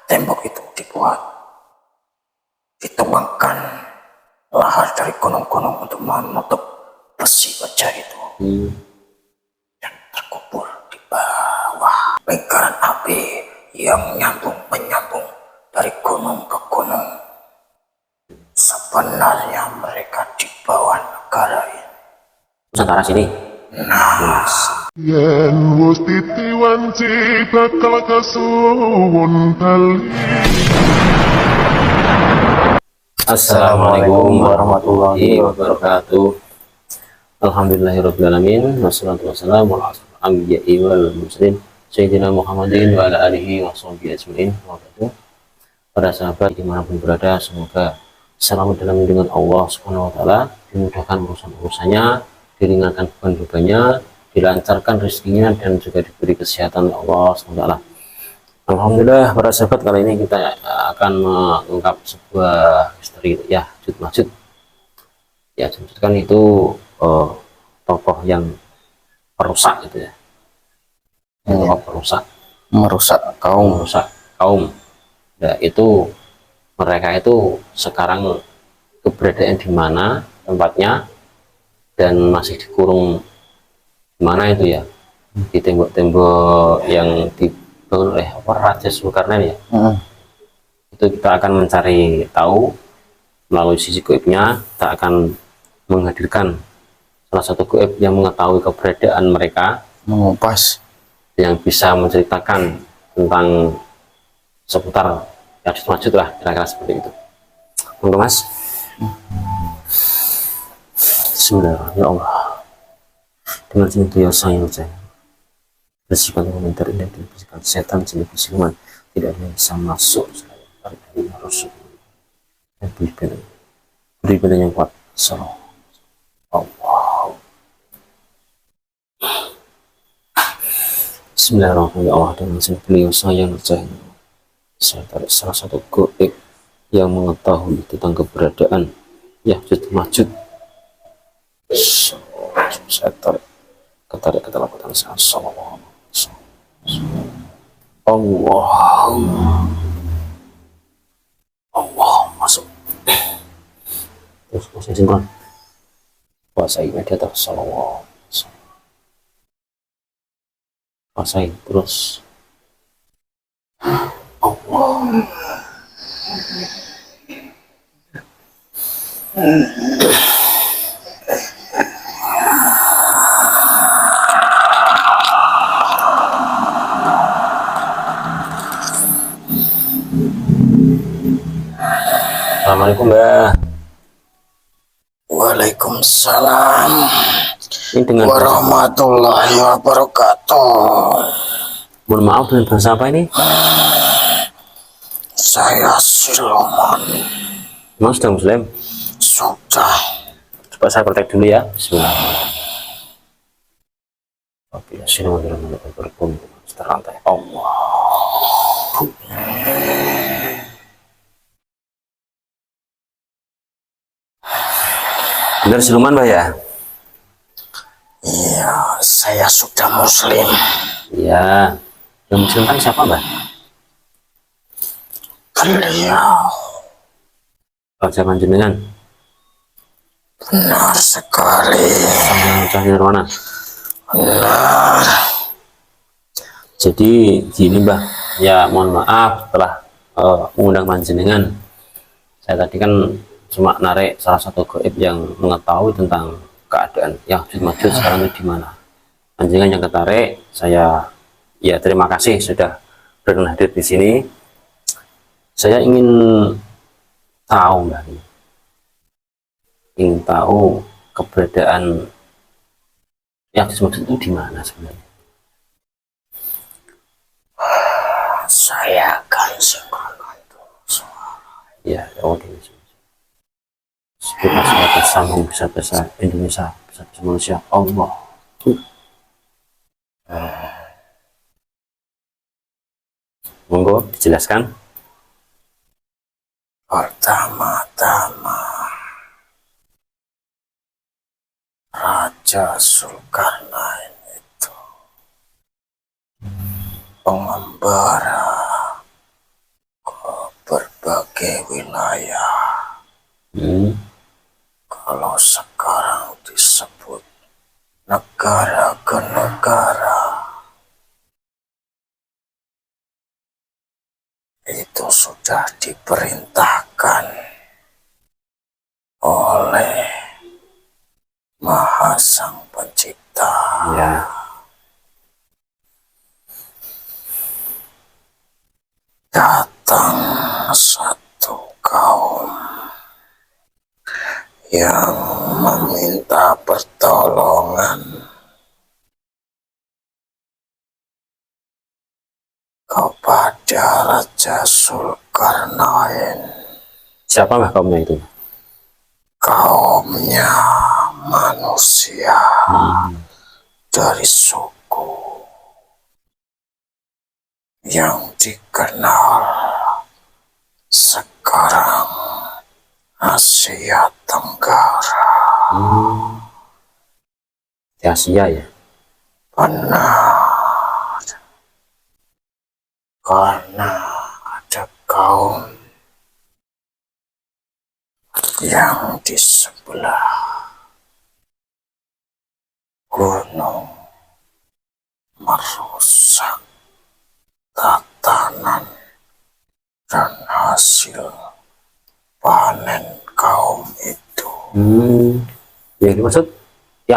tembok itu dibuat, ditumbangkan lahar dari gunung-gunung untuk menutup besi baja itu, dan terkubur di bawah lingkaran api yang menyambung dari gunung ke gunung. Sebenarnya mereka di bawah negara ini. Nusantara sini. Yen wis titiwanci bakal kasuwun kali. Assalamualaikum warahmatullahi wabarakatuh. Alhamdulillahirrabbilalamin. Wassalatu wassalamu ala asyrofil anbiya'i wal mursalin Sayyidina Muhammadin wa ala alihi wa sahbihi ajma'in. Para sahabat dimanapun berada, semoga selamat dalam lindungan Allah Subhanahu wa ta'ala, dimudahkan urusan-urusannya, diringankan beban-bebannya, dilancarkan rezekinya, dan juga diberi kesehatan Allah SWT. Alhamdulillah para sahabat, kali ini kita akan mengungkap sebuah misteri ya, Jud Majud. Ya, Jud kan itu tokoh yang perusak gitu ya. Tokoh perusak, Merusak kaum. Nah, itu mereka itu sekarang keberadaan di mana tempatnya, dan masih dikurung di mana itu ya, di tembok-tembok yang dibangun oleh Raja Zulkarnain ya. Itu kita akan mencari tahu melalui sisi goibnya. Kita akan menghadirkan salah satu goib yang mengetahui keberadaan mereka, Mengupas yang bisa menceritakan tentang seputar ya Jud Majud lah, kira-kira seperti itu. Monggo Mas. Bismillah, ya Allah, dengan senantiasa yang saya bersihkan komentar ini, bersihkan setan, jin, siluman, tidak ada yang bisa masuk selain dari Rasul dan beri badan yang kuat. Salam Allah. Bismillahirrahmanirrahim. Ya Allah, dengan senantiasa yang saya tarik salah satu goib yang mengetahui tentang keberadaan ya Jud Majud. Saya tarik ketelabutan saya. Allah masuk. Terus masih simpan. Kuasai media tersalawat. Kuasai terus. Allah. Assalamualaikum Mbak. Waalaikumsalam Ini dengan warahmatullahi wabarakatuh. mohon maaf, dengan bahasa apa ini? Saya Siloman. Memang sudah muslim? Sudah. Coba saya praktek dulu ya. Bismillah. Oke, silakan berkum terlantai. Allah. Benar siluman Mbak ya? Iya, saya sudah muslim. Iya. Yang muslim kan siapa Mbak? Beliau. Raja Panjenengan. Benar sekali. Cahaya Nirwana. Benar. Jadi gini Mbak, ya mohon maaf setelah mengundang Panjenengan. Saya tadi kan cuma narik salah satu goib yang mengetahui tentang keadaan ya Jud Majud sekarang ini di mana. Panjenengan yang ketarik, saya ya terima kasih sudah berkenan hadir di sini. Saya ingin tahu Mbak, ingin tahu keberadaan ya Jud Majud itu di mana sebenarnya. Saya akan sinkronkan suara. Ya, oke. Sebut masyarakat sambung bisa bahasa Indonesia, bisa bahasa Malaysia. Allah. Monggo dijelaskan. Pertama-tama, Raja Zulkarnain itu pengembara berbagai wilayah. Kalau sekarang disebut negara ke negara, itu sudah diperintahkan oleh Maha Sang Pencipta. Ya. Datang satu kaum yang meminta pertolongan kepada Raja Zulkarnain. Siapa lah kaumnya itu? Kaumnya manusia dari suku yang dikenal sekarang Asia Tenggara. Di Asia ya. Benar, karena ada kaum yang di sebelah gunung merusak tatanan dan hasil panen kaum itu. Yang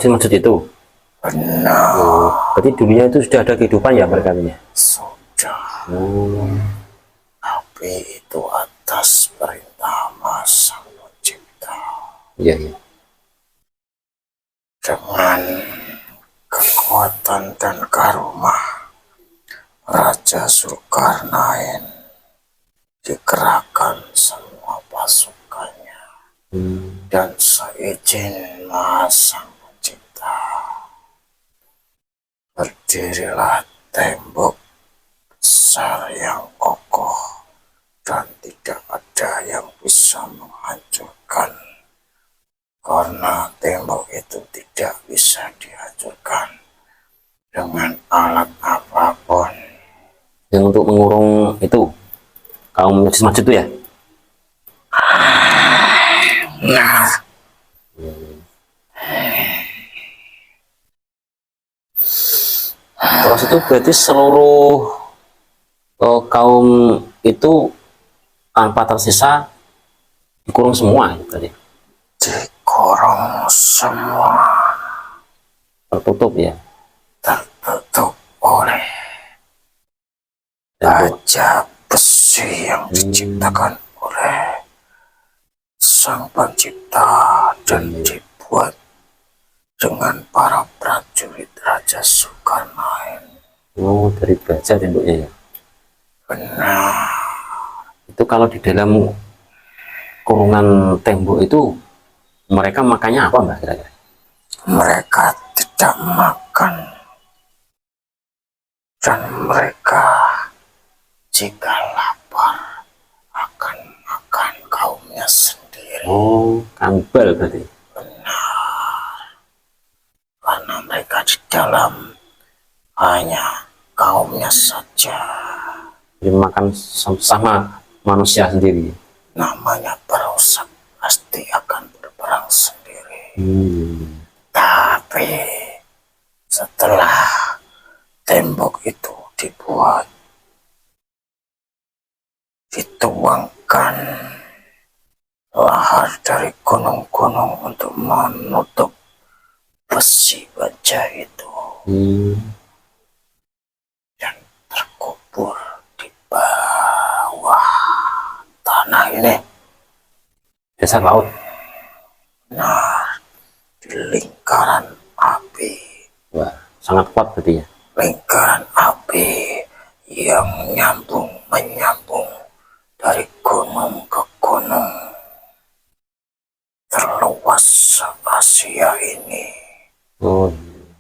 dimaksud itu. Benar. Berarti dunia itu sudah ada kehidupan ya mereka ini? Sudah. Tapi itu atas perintah Maha Sang Pencipta. Iya, iya. Dengan kekuatan dan karomah Raja Zulkarnain dikerahkan semua pasukannya dan seizin Maha Sang Pencipta berdirilah tembok besar yang kokoh dan tidak ada yang bisa menghancurkan, karena tembok itu tidak bisa dihancurkan dengan alat apapun. Yang untuk mengurung itu kaum majus itu ya? Nah, Terus itu berarti seluruh kaum itu tanpa tersisa dikurung semua tadi. dikurung semua, Tertutup ya. tertutup oleh baja besi yang diciptakan oleh Sang Pencipta dan dibuat dengan para prajurit Raja Zulkarnain. Oh, dari baja temboknya ya. Benar. Itu kalau di dalam kurungan tembok itu mereka makannya apa mbak kira-kira? Mereka tidak makan, dan mereka jika lapar akan makan kaumnya sendiri. Oh, kanibal berarti. Karena mereka di dalam hanya kaumnya saja. Jadi makan sama manusia sendiri. Namanya perusak, pasti akan berperang sendiri. Tapi setelah tembok itu dibuat, dituangkan lahar dari gunung-gunung untuk menutup besi baja itu, dan terkubur di bawah tanah ini. Dasar laut. Nah, di lingkaran api. Wah, sangat kuat berarti ya. Lingkaran api yang menyambung dari gunung ke gunung terluas se-Asia ini. Oh,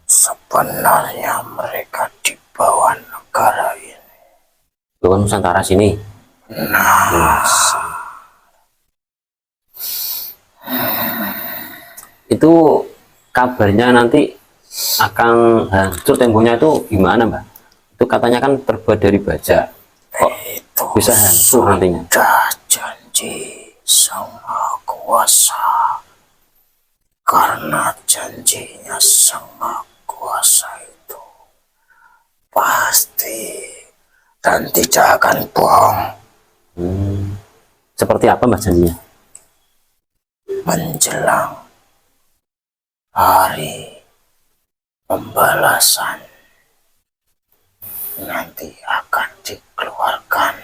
Sebenarnya mereka di bawah negara ini. bukan Nusantara sini. Nah, Itu kabarnya nanti akan hancur temboknya itu gimana mbak? Itu katanya kan terbuat dari baja. Kok itu bisa hancur nantinya? sudah janji janji Sang Maha Kuasa. Karena janjinya Sang Maha Kuasa itu pasti dan tidak akan bohong. Seperti apa Mbah janjinya? Menjelang hari pembalasan nanti akan dikeluarkan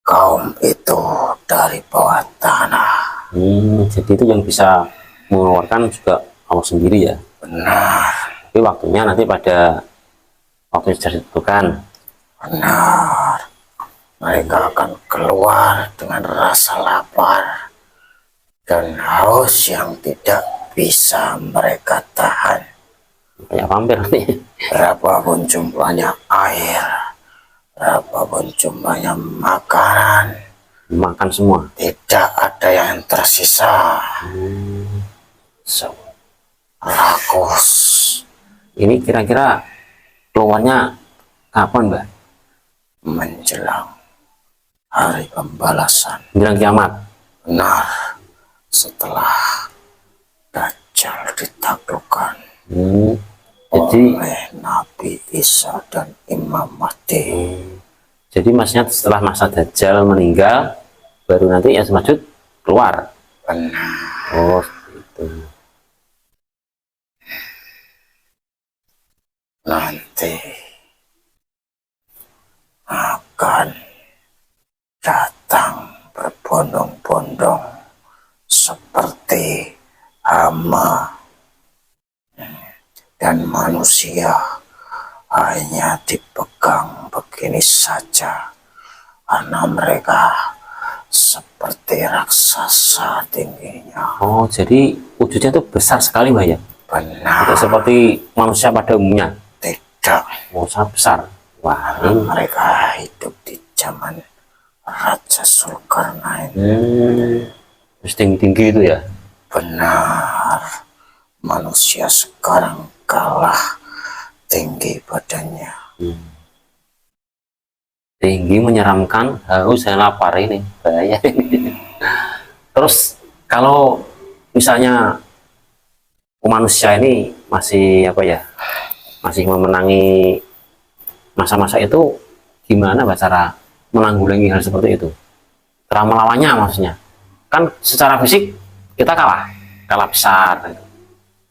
kaum itu dari bawah tanah. Jadi itu yang bisa mengeluarkan juga Allah sendiri ya? Benar. Tapi waktunya nanti pada waktu yang sudah ditentukan. Benar. Mereka akan keluar dengan rasa lapar dan haus yang tidak bisa mereka tahan. Kayak vampir nanti. Berapapun jumlahnya air, berapapun jumlahnya makanan, Makan semua. tidak ada yang tersisa. So, Rakus. ini kira-kira keluarnya kapan Mbak? Menjelang hari pembalasan. Bilang kiamat. Benar. Setelah Dajjal ditaklukkan Jadi oleh Nabi Isa dan Imam Mahdi. Jadi maksudnya setelah masa Dajjal meninggal, baru nanti Ya'juj Ma'juj keluar. Benar. Oh, itu. Nanti akan datang berbondong-bondong seperti hama, dan manusia hanya dipegang begini saja karena mereka seperti raksasa tingginya. Oh, jadi wujudnya itu besar sekali Mbak ya? Benar. Tidak seperti manusia pada umumnya. Tidak. Oh, sangat besar. Wah, Karena ini. mereka hidup di zaman Raja Zulkarnain. Terus tinggi-tinggi itu ya? Benar. Manusia sekarang kalah tinggi badannya. Tinggi, menyeramkan, haus dan lapar ini. Bahaya ini. Terus kalau misalnya manusia ini masih apa ya? Masih memenangi masa-masa itu, gimana Mbak cara menanggulangi hal seperti itu? Cara melawannya maksudnya. Kan secara fisik kita kalah besar,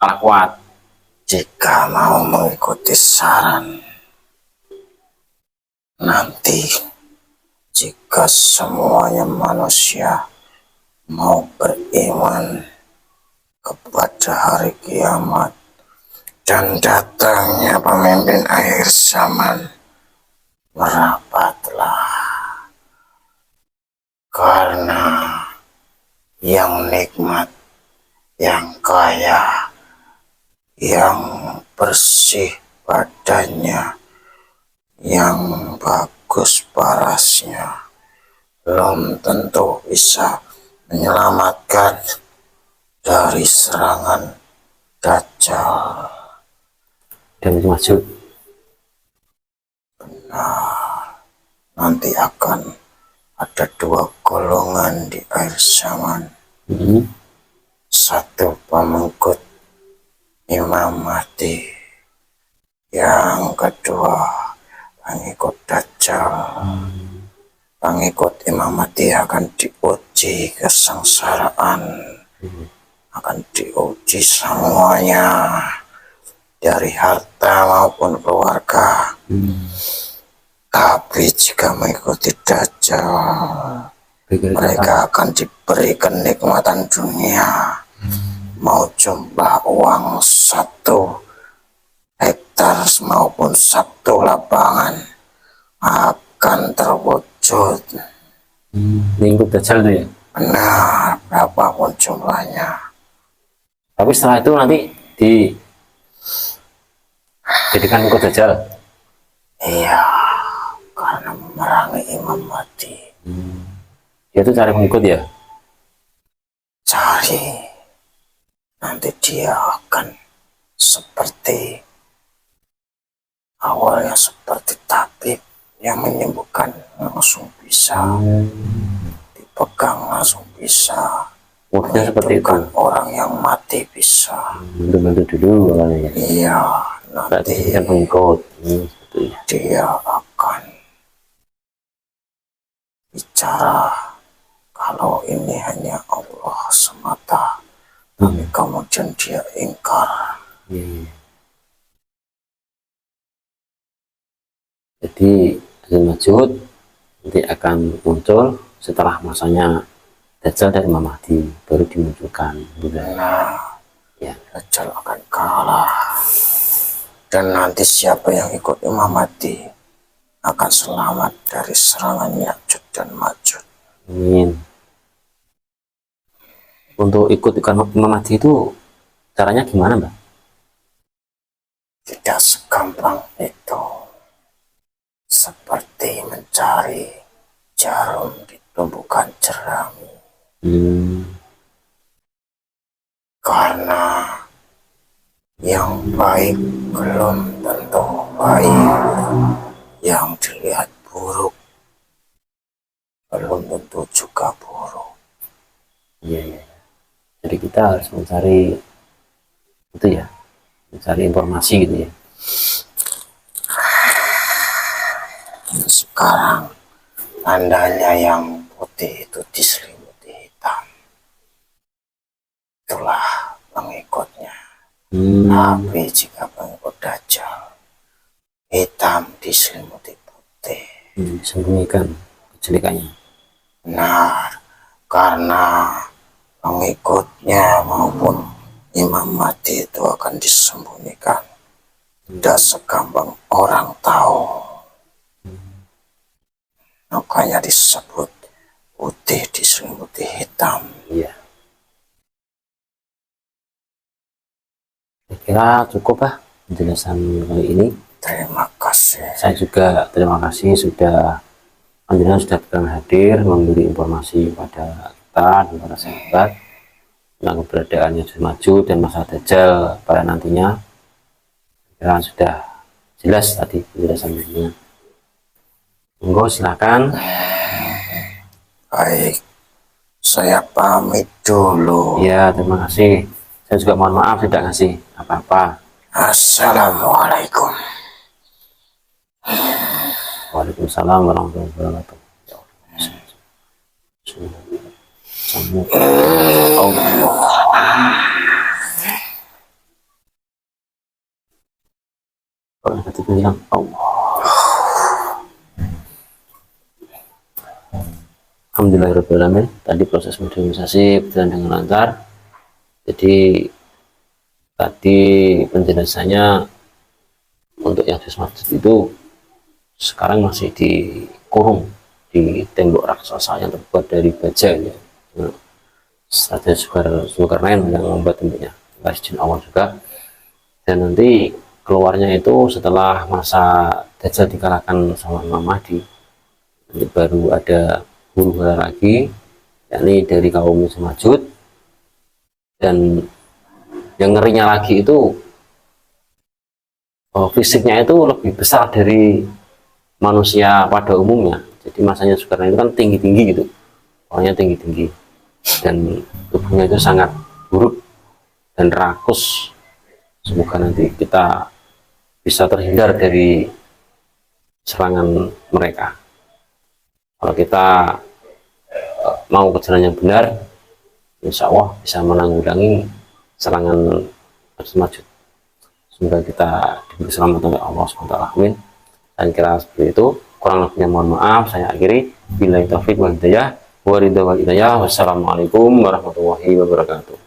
kalah kuat. Jika mau mengikuti saran, nanti jika semuanya manusia mau beriman kepada hari kiamat dan datangnya pemimpin akhir zaman, merapatlah, karena yang nikmat, yang kaya, yang bersih badannya, yang bagus parasnya, belum tentu bisa menyelamatkan dari serangan Dajjal. Dan maju. Nanti akan ada dua golongan di akhir zaman. Satu pengikut Imam Mahdi, yang kedua pengikut Dajjal. Pengikut Imam Mahdi akan diuji kesengsaraan, akan diuji semuanya, dari harta maupun keluarga. Tapi jika mengikuti Dajjal, mereka akan diberi kenikmatan dunia. Mau jumlah uang 1 hektar maupun 1 lapangan akan terwujud. Mengikut Dajjal itu ya? Benar, berapapun jumlahnya. Tapi setelah itu nanti dijadikan mengikut Dajjal. Iya, karena memerangi Imam Mahdi. Dia itu cari mengikut ya? Cari. Nanti dia akan seperti awalnya seperti tabib yang menyembuhkan, langsung bisa megang langsung bisa, Maksudnya seperti itu. bukan orang yang mati bisa. Bantu dulu awalnya ya. Iya, Berarti nanti kan pengikut. Gitu ya. dia akan bicara kalau ini hanya Allah semata, tapi kemudian dia ingkar. Iya, iya. Jadi Abdul Majud nanti akan muncul setelah masanya Dajjal dan Imam Mahdi baru dimunculkan. Nah, Ya, Dajjal akan kalah, dan nanti siapa yang ikut Imam Mahdi akan selamat dari serangan Ya'juj dan Ma'juj. amin. Untuk ikut Imam Mahdi itu caranya gimana, Mbak? Tidak segampang itu, seperti mencari jarum di tumpukan jerami, karena yang baik belum tentu baik, yang dilihat buruk belum tentu juga buruk. Iya, iya. Jadi kita harus mencari itu ya, mencari informasi gitu ya. Sekarang tandanya yang putih itu diselimuti hitam, itulah pengikutnya. Tapi jika pengikut Dajjal, hitam diselimuti putih. Sembunyikan kejelekannya. Nah, karena pengikutnya maupun Imam Mahdi itu akan disembunyikan, tidak segampang orang tahu. Makanya disebut putih diselimuti hitam. Iya. Saya kira cukup lah penjelasan kali ini. Terima kasih. Saya juga terima kasih sudah Anda sudah berkenan hadir memberi informasi kepada kita dan para sahabat tentang keberadaan Ya'juj Ma'juj dan masa Dajjal pada nantinya. Kira sudah jelas tadi penjelasannya. Monggo silakan. Baik, saya pamit dulu. Ya, terima kasih. Saya juga mohon maaf tidak ngasih apa-apa. Assalamualaikum. Waalaikumsalam warahmatullahi wabarakatuh. Allah. Nanti bilang Allah. Alhamdulillahirrahmanirrahim. Tadi proses modernisasi berjalan dengan lancar. Jadi tadi penjelasannya untuk yang Ya'juj itu sekarang masih dikurung di tembok raksasa yang terbuat dari baja ya. Strategi Zulkarnain yang membuat temboknya, izin Allah juga. Dan nanti keluarnya itu setelah masa Dajjal dikalahkan sama Imam Mahdi, nanti baru ada huru hara lagi, yakni dari kaum Ya'juj Ma'juj. Dan yang ngerinya lagi itu fisiknya itu lebih besar dari manusia pada umumnya. Jadi masanya Zulkarnain itu kan tinggi-tinggi gitu, orangnya tinggi-tinggi dan tubuhnya itu sangat buruk dan rakus. Semoga nanti kita bisa terhindar dari serangan mereka. Kalau kita mau ke jalan yang benar, insya Allah bisa menanggulangi serangan Ya'juj Ma'juj. Semoga kita diberi selamat oleh Allah SWT. Amin. Saya kira seperti itu. Kurang lebihnya mohon maaf. Saya akhiri. Billahi taufiq wal hidayah. Wassalamualaikum warahmatullahi wabarakatuh.